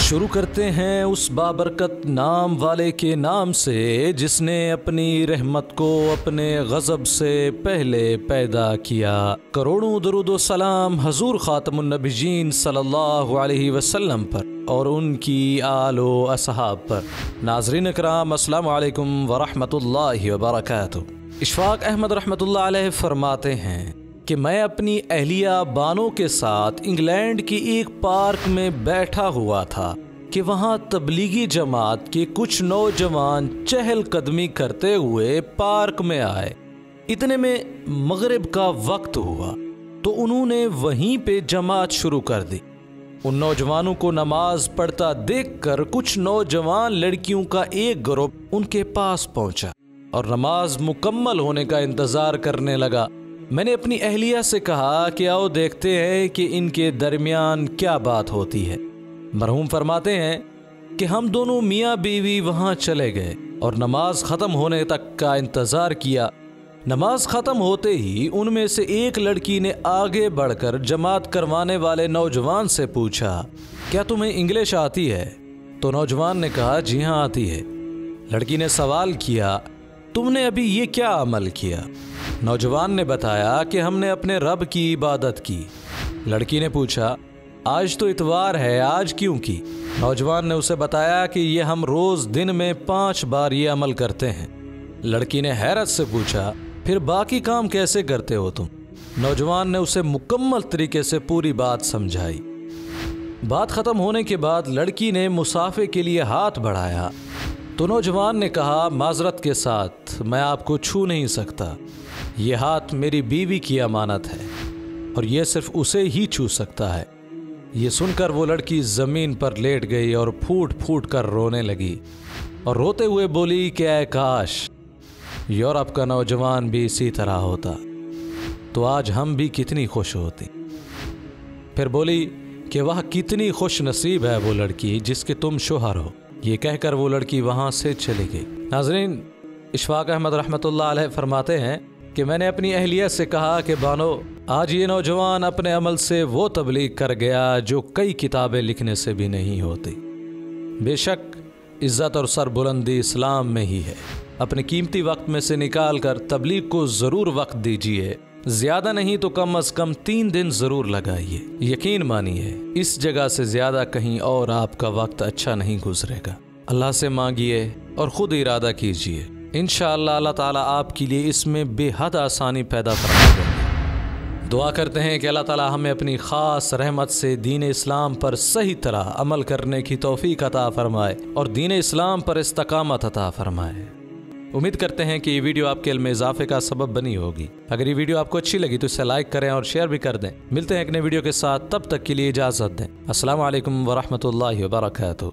شروع کرتے ہیں اس بابرکت نام والے کے نام سے جس نے اپنی رحمت کو اپنے غضب سے پہلے پیدا کیا۔ کروڑوں درود و سلام حضور خاتم النبیین صلی اللہ علیہ وسلم پر اور ان کی آل و اصحاب پر۔ ناظرین اکرام، السلام علیکم ورحمۃ اللہ وبرکاتہ۔ اشفاق احمد رحمۃ اللہ علیہ فرماتے ہیں کہ میں اپنی اہلیہ بانو کے ساتھ انگلینڈ کی ایک پارک میں بیٹھا ہوا تھا کہ وہاں تبلیغی جماعت کے کچھ نوجوان چہل قدمی کرتے ہوئے پارک میں آئے۔ اتنے میں مغرب کا وقت ہوا تو انہوں نے وہیں پہ جماعت شروع کر دی۔ ان نوجوانوں کو نماز پڑھتا دیکھ کر کچھ نوجوان لڑکیوں کا ایک گروپ ان کے پاس پہنچا اور نماز مکمل ہونے کا انتظار کرنے لگا۔ میں نے اپنی اہلیہ سے کہا کہ آؤ دیکھتے ہیں کہ ان کے درمیان کیا بات ہوتی ہے۔ مرحوم فرماتے ہیں کہ ہم دونوں میاں بیوی وہاں چلے گئے اور نماز ختم ہونے تک کا انتظار کیا۔ نماز ختم ہوتے ہی ان میں سے ایک لڑکی نے آگے بڑھ کر جماعت کروانے والے نوجوان سے پوچھا، کیا تمہیں انگلش آتی ہے؟ تو نوجوان نے کہا، جی ہاں آتی ہے۔ لڑکی نے سوال کیا، تم نے ابھی یہ کیا عمل کیا؟ نوجوان نے بتایا کہ ہم نے اپنے رب کی عبادت کی۔ لڑکی نے پوچھا، آج تو اتوار ہے، آج کیوں کی؟ نوجوان نے اسے بتایا کہ یہ ہم روز دن میں 5 بار یہ عمل کرتے ہیں۔ لڑکی نے حیرت سے پوچھا، پھر باقی کام کیسے کرتے ہو تم؟ نوجوان نے اسے مکمل طریقے سے پوری بات سمجھائی۔ بات ختم ہونے کے بعد لڑکی نے مصافحے کے لیے ہاتھ بڑھایا تو نوجوان نے کہا، معذرت کے ساتھ میں آپ کو چھو نہیں سکتا، یہ ہاتھ میری بیوی کی امانت ہے اور یہ صرف اسے ہی چھو سکتا ہے۔ یہ سن کر وہ لڑکی زمین پر لیٹ گئی اور پھوٹ پھوٹ کر رونے لگی اور روتے ہوئے بولی کہ اے کاش یورپ کا نوجوان بھی اسی طرح ہوتا تو آج ہم بھی کتنی خوش ہوتی۔ پھر بولی کہ وہ کتنی خوش نصیب ہے وہ لڑکی جس کے تم شوہر ہو۔ یہ کہہ کر وہ لڑکی وہاں سے چلی گئی۔ ناظرین، اشفاق احمد رحمۃ اللہ علیہ فرماتے ہیں کہ میں نے اپنی اہلیہ سے کہا کہ بانو، آج یہ نوجوان اپنے عمل سے وہ تبلیغ کر گیا جو کئی کتابیں لکھنے سے بھی نہیں ہوتی۔ بے شک عزت اور سربلندی اسلام میں ہی ہے۔ اپنے قیمتی وقت میں سے نکال کر تبلیغ کو ضرور وقت دیجیے، زیادہ نہیں تو کم از کم 3 دن ضرور لگائیے۔ یقین مانیے اس جگہ سے زیادہ کہیں اور آپ کا وقت اچھا نہیں گزرے گا۔ اللہ سے مانگیے اور خود ارادہ کیجیے، انشاءاللہ اللہ تعالیٰ آپ کے لیے اس میں بے حد آسانی پیدا فرما دیں گے۔ دعا کرتے ہیں کہ اللہ تعالیٰ ہمیں اپنی خاص رحمت سے دین اسلام پر صحیح طرح عمل کرنے کی توفیق عطا فرمائے اور دین اسلام پر استقامت عطا فرمائے۔ امید کرتے ہیں کہ یہ ویڈیو آپ کے علم میں اضافے کا سبب بنی ہوگی۔ اگر یہ ویڈیو آپ کو اچھی لگی تو اسے لائک کریں اور شیئر بھی کر دیں۔ ملتے ہیں ایک نئے ویڈیو کے ساتھ، تب تک کے لیے اجازت دیں۔ السلام علیکم ورحمۃ اللہ وبرکاتہ۔